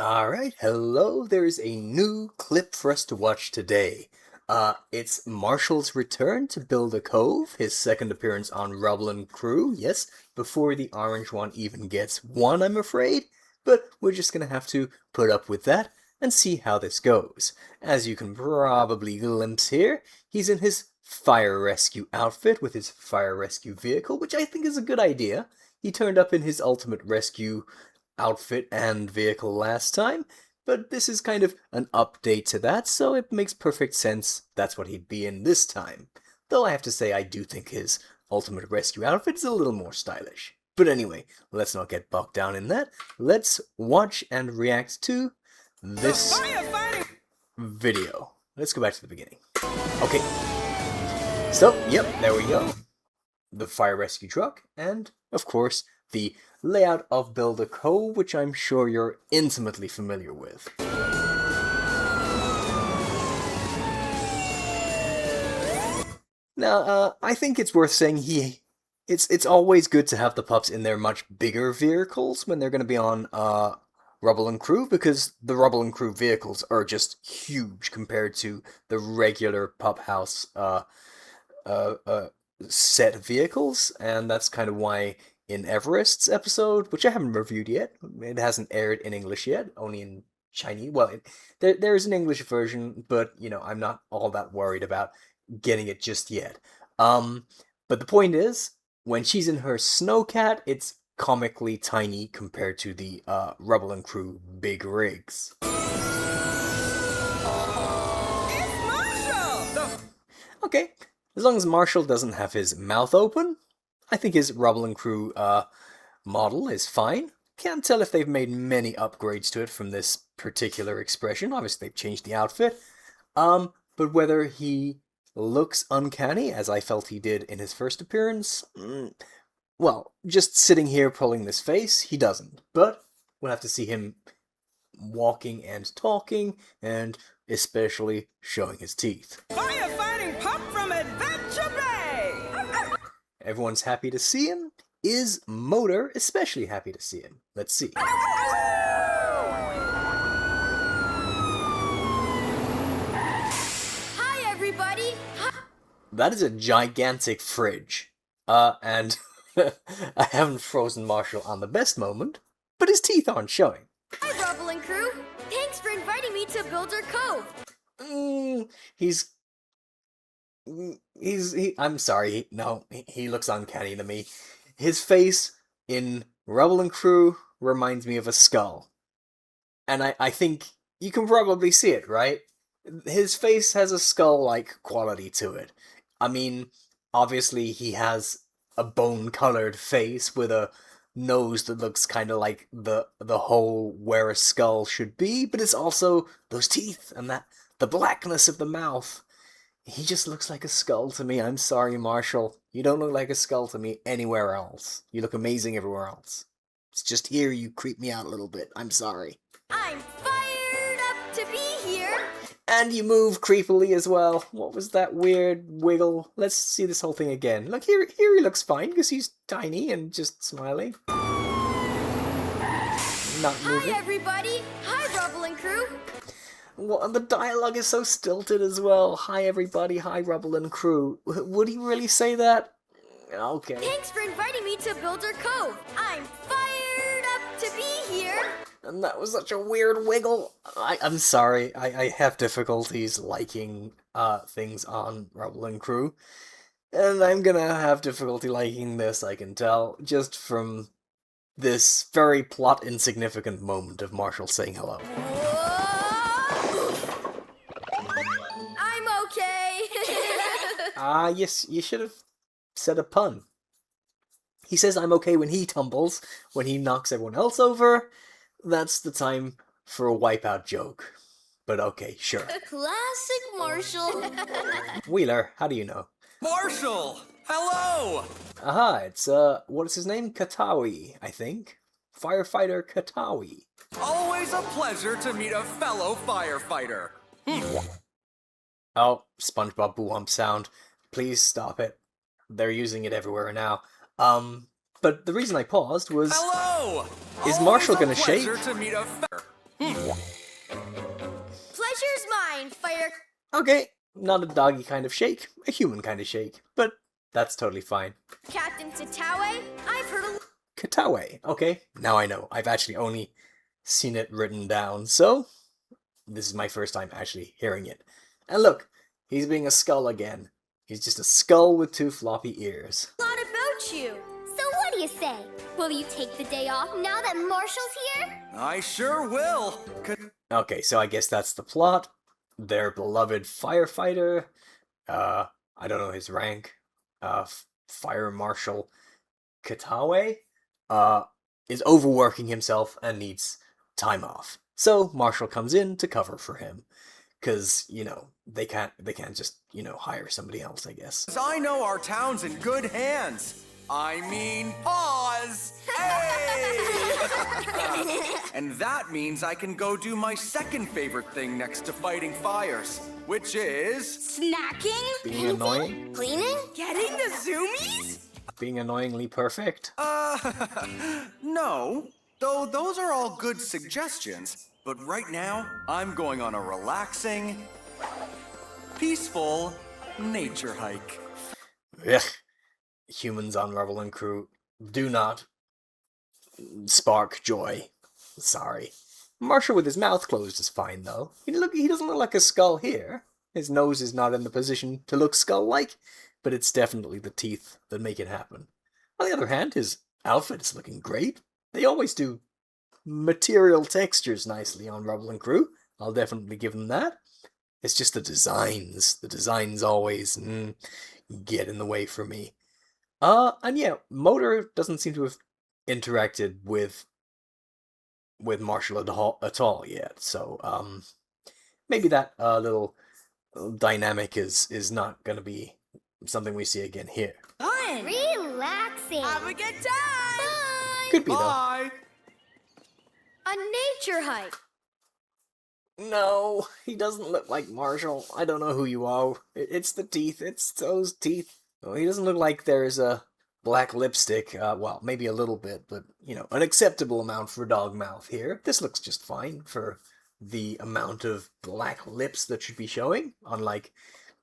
Alright, hello, there's a new clip for us to watch today. It's Marshall's return to Build a Cove, his second appearance on Rubble Crew, yes, before the orange one even gets one, I'm afraid, but we're just gonna have to put up with that and see how this goes. As you can probably glimpse here, he's in his fire rescue outfit with his fire rescue vehicle, which I think is a good idea. He turned up in his ultimate rescue outfit and vehicle last time, but this is kind of an update to that, so it makes perfect sense that's what he'd be in this time. Though I have to say I do think his ultimate rescue outfit is a little more stylish. But anyway, let's not get bogged down in that. Let's watch and react to this video. Let's go back to the beginning. Okay. So, yep, there we go. The fire rescue truck, and, of course, the layout of Build a Cove, which I'm sure you're intimately familiar with. Now, I think it's worth saying it's always good to have the pups in their much bigger vehicles when they're going to be on Rubble Crew, because the Rubble Crew vehicles are just huge compared to the regular pup house set vehicles, and that's kind of why in Everest's episode, which I haven't reviewed yet, it hasn't aired in English yet, only in Chinese. Well, there's an English version, but, you know, I'm not all that worried about getting it just yet. But the point is, when she's in her snowcat, it's comically tiny compared to the Rubble Crew big rigs. It's Marshall! Okay, as long as Marshall doesn't have his mouth open, I think his Rubble Crew model is fine. Can't tell if they've made many upgrades to it from this particular expression. Obviously, they've changed the outfit. But whether he looks uncanny, as I felt he did in his first appearance, well, just sitting here pulling this face, he doesn't. But we'll have to see him walking and talking, and especially showing his teeth. Firefighting pup from Adventure Bay! Everyone's happy to see him. Is Motor especially happy to see him? Let's see. Hi, everybody! That is a gigantic fridge. And I haven't frozen Marshall on the best moment, but his teeth aren't showing. Hi, Rubble Crew! Thanks for inviting me to Builder Cove! I'm sorry, he looks uncanny to me. His face in Rubble Crew reminds me of a skull. And I think you can probably see it, right? His face has a skull-like quality to it. I mean, obviously he has a bone-colored face with a nose that looks kind of like the hole where a skull should be, but it's also those teeth and the blackness of the mouth. He just looks like a skull to me. I'm sorry, Marshall. You don't look like a skull to me anywhere else. You look amazing everywhere else. It's just here you creep me out a little bit. I'm sorry. I'm fired up to be here! And you move creepily as well. What was that weird wiggle? Let's see this whole thing again. Look, here he looks fine because he's tiny and just smiling. Not moving. Hi, everybody! Hi, Rubble Crew! Well, and the dialogue is so stilted as well. Hi everybody, hi Rubble and Crew. Would he really say that? Okay. Thanks for inviting me to Builder Cove! I'm fired up to be here! And that was such a weird wiggle. I'm sorry, I have difficulties liking things on Rubble and Crew. And I'm gonna have difficulty liking this, I can tell, just from this very plot insignificant moment of Marshall saying hello. I'm okay! Yes, you should have said a pun. He says I'm okay when he tumbles, when he knocks everyone else over. That's the time for a wipeout joke. But okay, sure. Classic Marshall! Wheeler, how do you know? Marshall! Hello! Aha, it's, what is his name? Katawi, I think. Firefighter Katawi. Always a pleasure to meet a fellow firefighter. Oh, SpongeBob Boo-Wump sound. Please stop it. They're using it everywhere now. But the reason I paused was... Hello! Is Marshall gonna Always a pleasure shave? to meet a fine, Fire... Okay, not a doggy kind of shake, a human kind of shake, but that's totally fine. Captain Satawe, I've heard a... Katawe, okay, now I know. I've actually only seen it written down, so this is my first time actually hearing it. And look, he's being a skull again. He's just a skull with 2 floppy ears. lot about you. So what do you say? Will you take the day off now that Marshall's here? I sure will. Okay, so I guess that's the plot. Their beloved firefighter, I don't know his rank, Fire Marshal Katawe, is overworking himself and needs time off. So Marshall comes in to cover for him. Because, you know, they can't just, you know, hire somebody else, I guess. I know our town's in good hands. I mean, pause. Hey! And that means I can go do my second favorite thing next to fighting fires, which is... Snacking? Being annoying? Cleaning? Getting the zoomies? Being annoyingly perfect? No. Though those are all good suggestions. But right now, I'm going on a relaxing, peaceful nature hike. Ugh. Humans on Rubble Crew do not spark joy. Sorry. Marshall with his mouth closed is fine, though. He doesn't look like a skull here. His nose is not in the position to look skull-like, but it's definitely the teeth that make it happen. On the other hand, his outfit is looking great. They always do material textures nicely on Rubble Crew. I'll definitely give them that. It's just the designs. The designs always get in the way for me. And yeah, Motor doesn't seem to have interacted with Marshall at all yet. So maybe that little dynamic is not going to be something we see again here. Fun! Relaxing. Have a good time! Bye! Could be though. Bye. A nature hike. No, he doesn't look like Marshall. I don't know who you are. It's the teeth. It's those teeth. Well, he doesn't look like there's a black lipstick. Well, maybe a little bit, but, you know, an acceptable amount for dog mouth here. This looks just fine for the amount of black lips that should be showing, unlike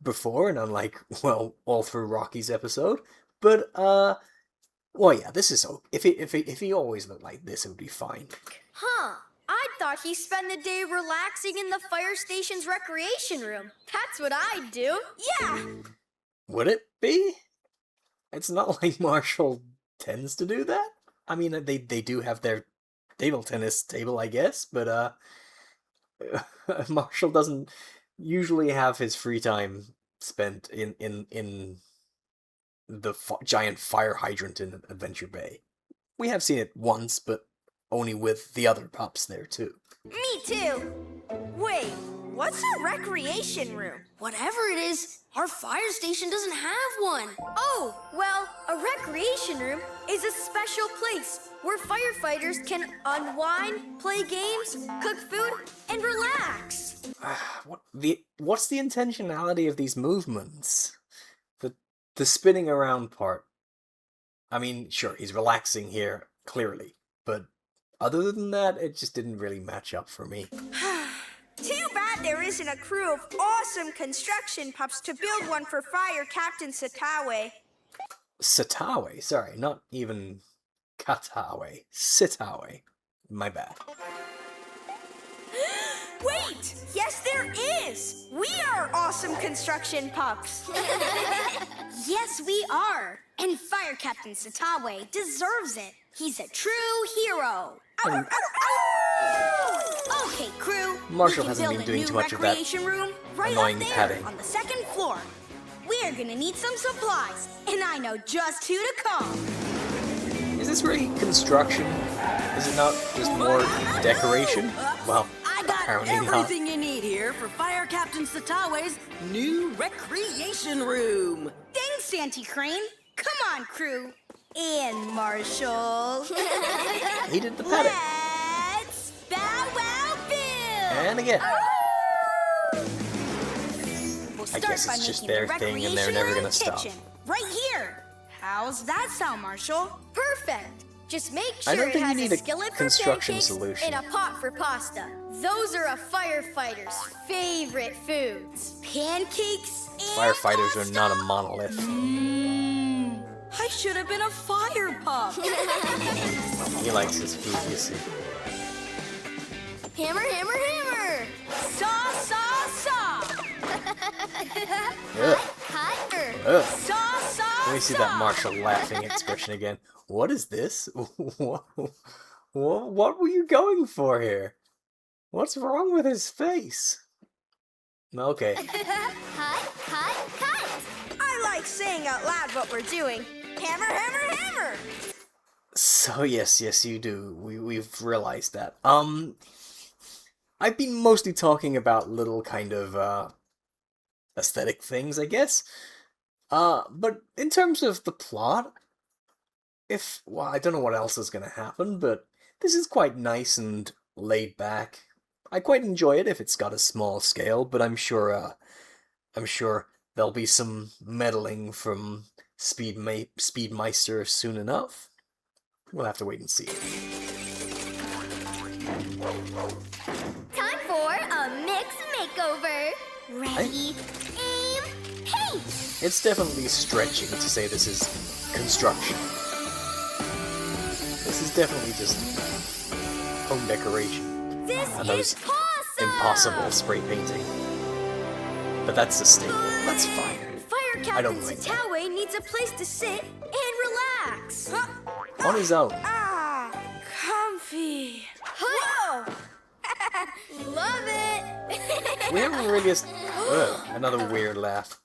before and unlike, well, all through Rocky's episode. But, well, yeah, this is so. If he always looked like this, it would be fine. Huh. I thought he spent the day relaxing in the fire station's recreation room. That's what I'd do. Yeah! Would it be? It's not like Marshall tends to do that. I mean, they do have their table tennis table, I guess, but Marshall doesn't usually have his free time spent in the giant fire hydrant in Adventure Bay. We have seen it once, but only with the other pups there too. Me too. Wait, what's a recreation room? Whatever it is, our fire station doesn't have one. Oh, well, a recreation room is a special place where firefighters can unwind, play games, cook food, and relax. What's the intentionality of these movements? The spinning around part. I mean, sure, he's relaxing here, clearly, but other than that, it just didn't really match up for me. Too bad there isn't a crew of awesome construction pups to build one for Fire Captain Satawe. Satawe? Sorry, not even Katawe. Sitawe. My bad. Wait! Yes, there is! We are awesome construction pups! Yes, we are. And Fire Captain Satawe deserves it. He's a true hero. Okay, crew. Marshall we can hasn't build been a doing new too much of that recreation room right annoying up there padding. on the second floor. We're gonna need some supplies, and I know just who to call. Is this really construction? Is it not just more decoration? Well, I got apparently everything you need here for Fire Captain Satawe's new recreation room. Thanks, Santy Crane. Come on, crew. And Marshall. not. He did the padding. Let's bow wow Bill! And again. We'll I start guess by it's just making the their thing and they're recreation never room gonna stop. kitchen, right here. How's that sound, Marshall? Perfect. Just make I sure don't it think you has need a a skillet for construction pancakes solution. and a pot for pasta. Those are a firefighter's favorite foods. Pancakes and Firefighters are pasta. not a monolith. I should have been a fire pup. He likes his food, you see. Hammer, hammer, hammer! Saw, saw, saw. Ugh. Cut. Ugh. Saw, saw, Let me see that Marshall laughing expression again. What is this? What were you going for here? What's wrong with his face? Okay. Cut. I like saying out loud what we're doing. Hammer, hammer, hammer! So yes, you do. We've realized that. I've been mostly talking about little kind of aesthetic things, I guess. But in terms of the plot, well, I don't know what else is gonna happen, but this is quite nice and laid back. I quite enjoy it if it's got a small scale, but I'm sure there'll be some meddling from Speedmeister soon enough. We'll have to wait and see. Time for a mix makeover. Ready, aim, paint! It's definitely stretching to say this is construction. This is definitely just home decoration. This And those is awesome! impossible spray painting. But that's a staple. That's fine. Fire I don't Captain mind that. Satawe needs a place to sit and relax. On his own. Ah, comfy. Whoa! Love it! We haven't really... another weird laugh.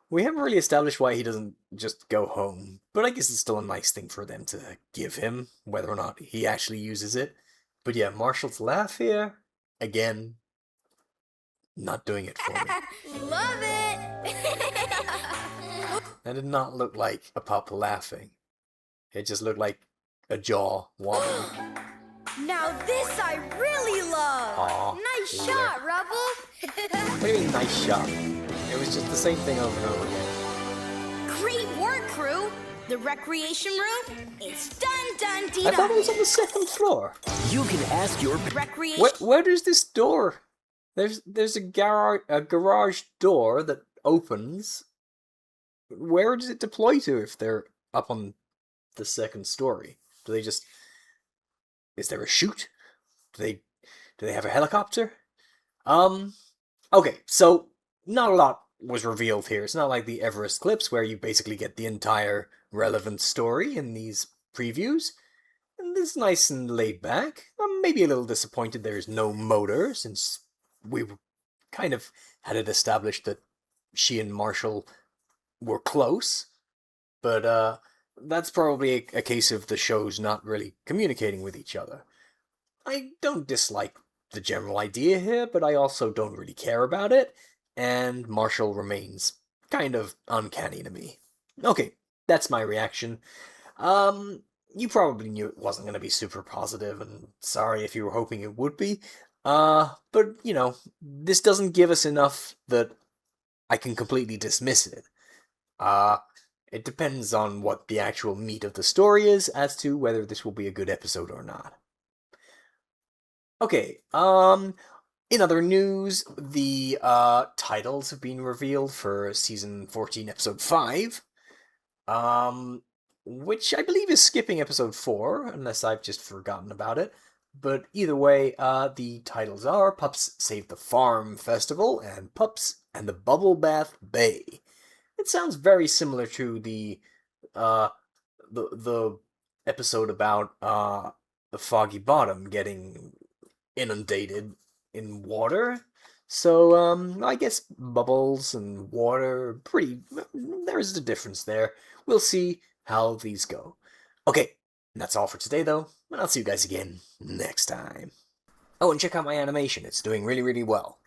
We haven't really established why he doesn't just go home. But I guess it's still a nice thing for them to give him, whether or not he actually uses it. But yeah, Marshall's laugh here, again, not doing it for me. Love it! That did not look like a pup laughing. It just looked like a jaw wobbling. Now this I really love! Aw, Nice loser. shot, Rubble! What do you mean, nice shot? It was just the same thing over and over again. Great work, crew. The recreation room is done, I thought it was on the second floor. You can ask your Recreation. Where does this door? There's a garage door that opens. Where does it deploy to if they're up on the second story? Do they just... Is there a chute? Do they have a helicopter? Okay, so not a lot was revealed here. It's not like the Everest clips where you basically get the entire relevant story in these previews. And this is nice and laid back. I'm maybe a little disappointed there's no motor, since we kind of had it established that she and Marshall were close. But that's probably a case of the shows not really communicating with each other. I don't dislike the general idea here, but I also don't really care about it, and Marshall remains kind of uncanny to me. Okay, that's my reaction. You probably knew it wasn't going to be super positive, and sorry if you were hoping it would be. But, you know, this doesn't give us enough that I can completely dismiss it. It depends on what the actual meat of the story is as to whether this will be a good episode or not. Okay, in other news, the titles have been revealed for Season 14, Episode 5, which I believe is skipping Episode 4, unless I've just forgotten about it. But either way, the titles are Pups Save the Farm Festival and Pups and the Bubble Bath Bay. It sounds very similar to the episode about the Foggy Bottom getting inundated in water. So, I guess bubbles and water, there's a difference there. We'll see how these go. Okay, that's all for today though, and I'll see you guys again next time. Oh, and check out my animation, it's doing really, really well.